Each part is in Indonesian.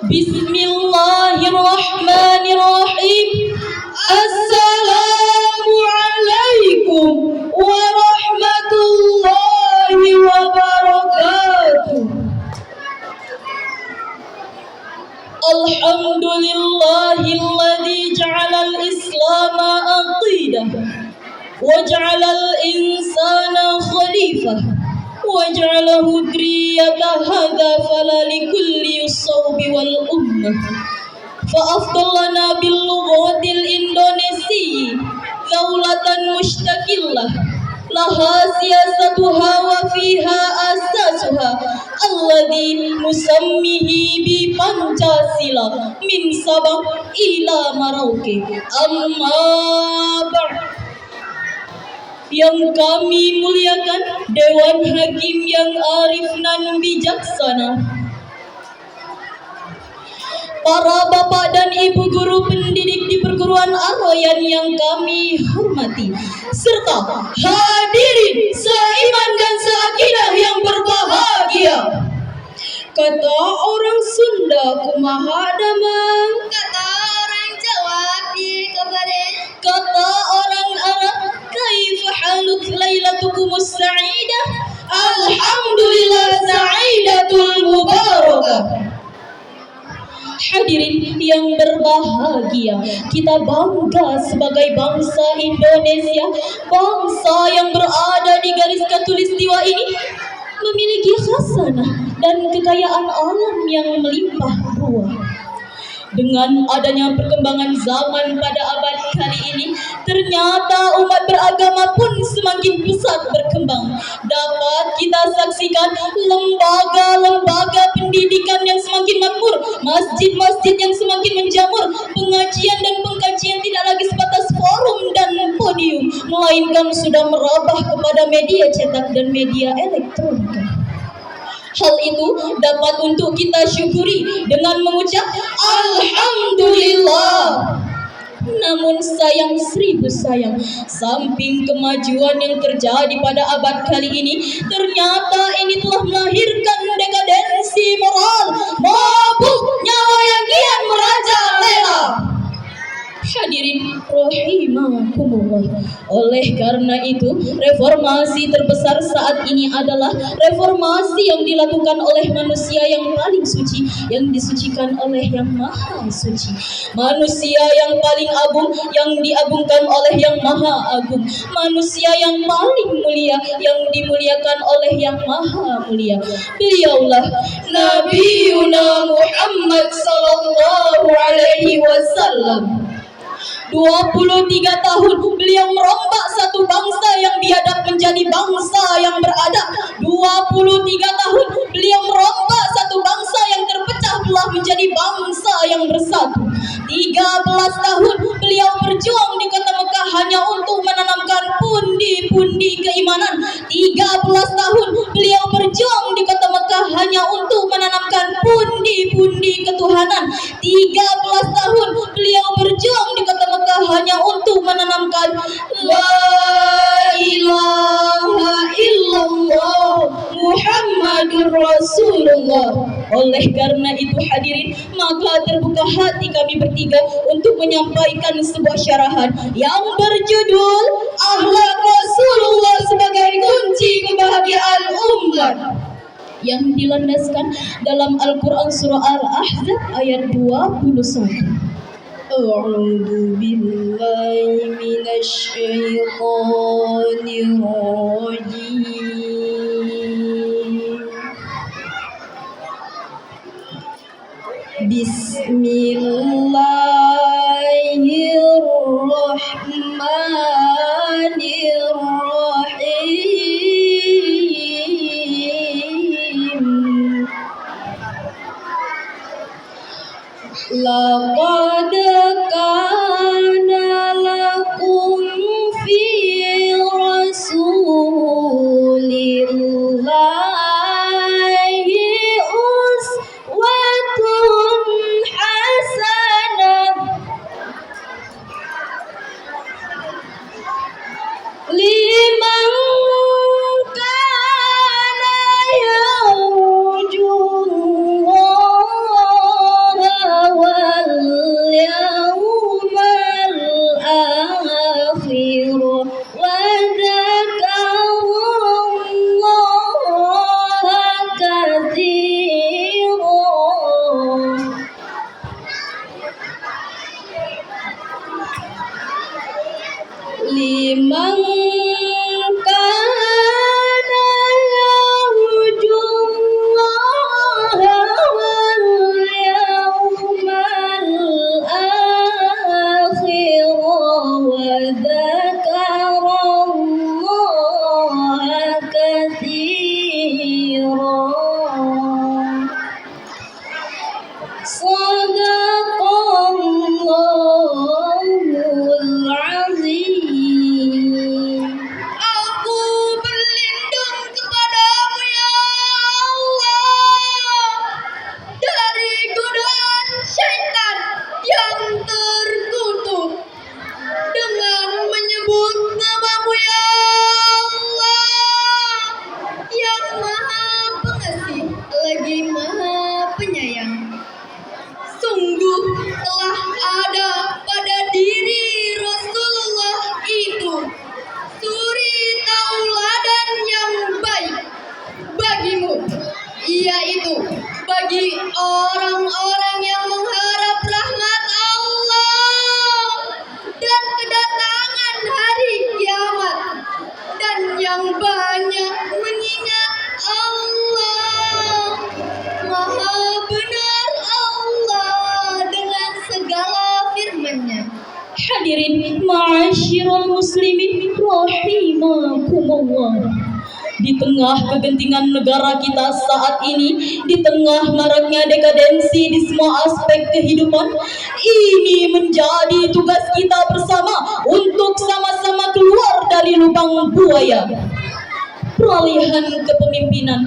Bismillahirrahmanirrahim. Assalamualaikum warahmatullahi wabarakatuh. Alhamdulillahilladzi ja'alal islama aqidah wa ja'alal insana khalifah wa ja'alahu dzurriyyata hadza fala likulli yusawbi wal ummah fa afdalana bil lughatil indonesi daulatan mustaqillah laha siyasatuha wa fiha asasuha alladhi musammihi bi Pancasila min Sabang ila Merauke. Amma ba'd. Yang kami muliakan Dewan Hakim yang arif nan bijaksana, para bapak dan ibu guru pendidik di perguruan Ar-Rayyan yang kami hormati, serta hadirin seiman dan seakidah yang berbahagia. Kata orang Sunda kumaha damang, Kata orang Jawa di kabare, kata orang Arab kaifa haluk lailatukumus sa'idah. Alhamdulillah sa'idatul mubarakah. Hadirin yang berbahagia, kita bangga sebagai bangsa Indonesia, bangsa yang berada di garis khatulistiwa ini, memiliki khasanah dan kekayaan alam yang melimpah ruah. Dengan adanya perkembangan zaman pada abad kali ini, ternyata umat beragama pun semakin pesat berkembang. Dapat kita saksikan lembaga-lembaga pendidikan yang semakin makmur, masjid-masjid yang semakin menjamur, pengajian dan pengkajian tidak lagi sebatas forum dan podium, melainkan sudah merambah kepada media cetak dan media elektronik. Hal itu dapat untuk kita syukuri dengan mengucap Alhamdulillah. Namun sayang seribu sayang, samping kemajuan yang terjadi pada abad kali ini, ternyata ini telah melahirkan dekadensi moral, mabuk nyawa yang kian merajalela. Hadirin rahimakumullah. Oleh karena itu, reformasi terbesar saat ini adalah reformasi yang dilakukan oleh manusia yang paling suci, yang disucikan oleh yang maha suci. Manusia yang paling agung, yang diagungkan oleh yang maha agung. Manusia yang paling mulia, yang dimuliakan oleh yang maha mulia. Beliaulah Nabiuna Muhammad sallallahu alaihi wasallam. 23 tahun beliau merombak satu bangsa yang biadab menjadi bangsa yang beradab. 23 tahun beliau merombak satu bangsa yang terpecah belah menjadi bangsa yang bersatu. 13 tahun beliau berjuang di kota Mekah hanya untuk menanamkan pundi-pundi keimanan. 13 tahun beliau berjuang di kota Mekah hanya untuk menanamkan pundi-pundi ketuhanan. 13 tahun beliau berjuang di kota Mekah hanya untuk menanamkan La ilaha illallah Muhammadur Rasulullah. Oleh karena itu hadirin, maka terbuka hati kami bertiga untuk menyampaikan sebuah syarahan yang berjudul Akhlak Rasulullah sebagai kunci kebahagiaan umat, yang dilandaskan dalam Al-Quran surah Al-Ahzab ayat 21. A'udzu billahi minasyaitonir rajim. Bismillahirrahmanirrahim. Laqad kana lakum fi rasulillahi uswatun hasanah liman kana yarjullaha itu bagi orang-orang yang mengharap rahmat Allah dan kedatangan hari kiamat, dan yang banyak mengingat Allah. Maha benar Allah dengan segala firman-Nya. Hadirin ma'asyiral muslimin rahimakumullah. Di tengah kegentingan negara kita saat ini, di tengah maraknya dekadensi di semua aspek kehidupan, ini menjadi tugas kita bersama untuk sama-sama keluar dari lubang buaya. Peralihan kepemimpinan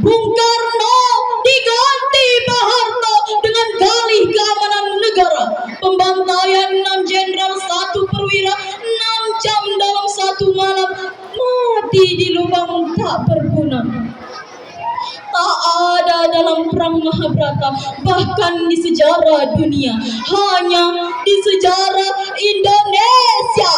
Bung Karno diganti Pak Harto dengan galih keamanan negara. Pembantaian 6 jenderal 1 perwira 6 jam dalam 1 malam, mati di lubang tak berguna. Tak ada dalam perang Mahabharata, bahkan di sejarah dunia, hanya di sejarah Indonesia.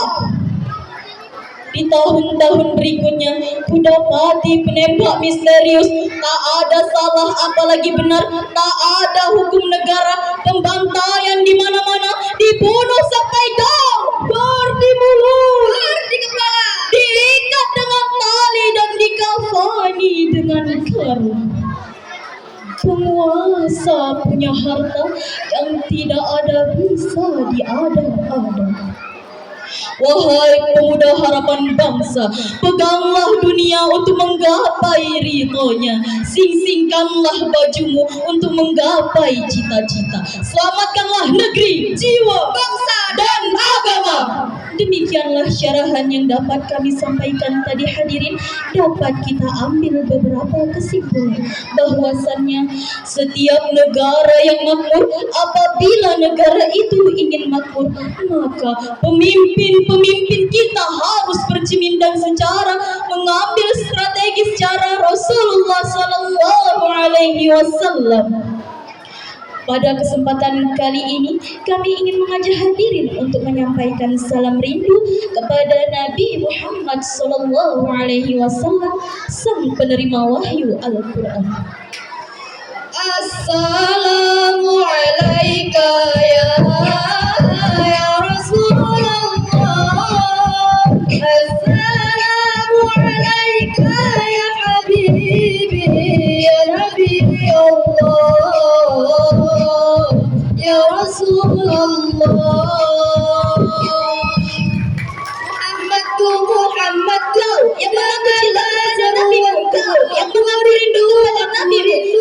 Di tahun-tahun berikutnya, kudapati penembak misterius, tak ada salah apalagi benar, tak ada hukum negara, pembantaian di mana-mana, dibunuh sampai dor di mulut, Di kepala. diikat dengan tali dan dikafani dengan karung. Penguasa punya harta yang tidak ada bisa diada-ada. Wahai pemuda harapan bangsa, peganglah dunia untuk menggapai ridhonya. Sing-singkanlah bajumu untuk menggapai cita-cita. Selamatkanlah negeri, jiwa, bangsa, dan agama. Demikianlah syarahan yang dapat kami sampaikan tadi hadirin. Dapat kita ambil beberapa kesimpulan bahwasannya setiap negara yang makmur, apabila negara itu ingin makmur, maka pemimpin kita harus bercimindang secara mengambil strategi secara Rasulullah Sallallahu Alaihi Wasallam. Pada kesempatan kali ini, kami ingin mengajak hadirin untuk menyampaikan salam rindu kepada Nabi Muhammad Sallallahu Alaihi Wasallam, sang penerima wahyu Al-Quran. Assalamu alaika ya Rasulullah. Assalamu alaika ya habibi ya Nabi Allah ya Rasulullah. Muhammadku Yang mengaku cinta kepada Nabi engkau, yang mengaku rindu kepada Nabi.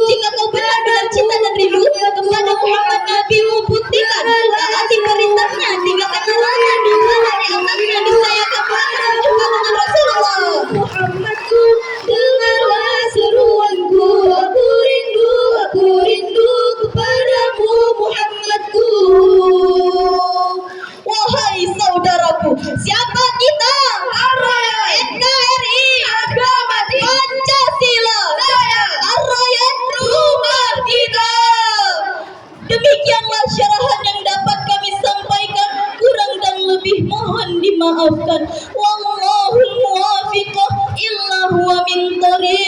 Jika kau benar-benar cinta dan rindu kepada Muhammad Nabimu, buktikan taati perintahnya, tinggalkan larangan, doalah di atasnya, disayakan kepada dengan Rasulullah. Muhammadku, dengarlah seruanku, aku rindu kepadamu Muhammadku. Wahai saudaraku, siapa kita? NKRI, Agama Pancasila, Saya, Rakyat rumah kita. Demikianlah syarahan yang dapat kami sampaikan. Kurang dan lebih mohon dimaafkan. Wallahul muwaffiq illa huwa min thariq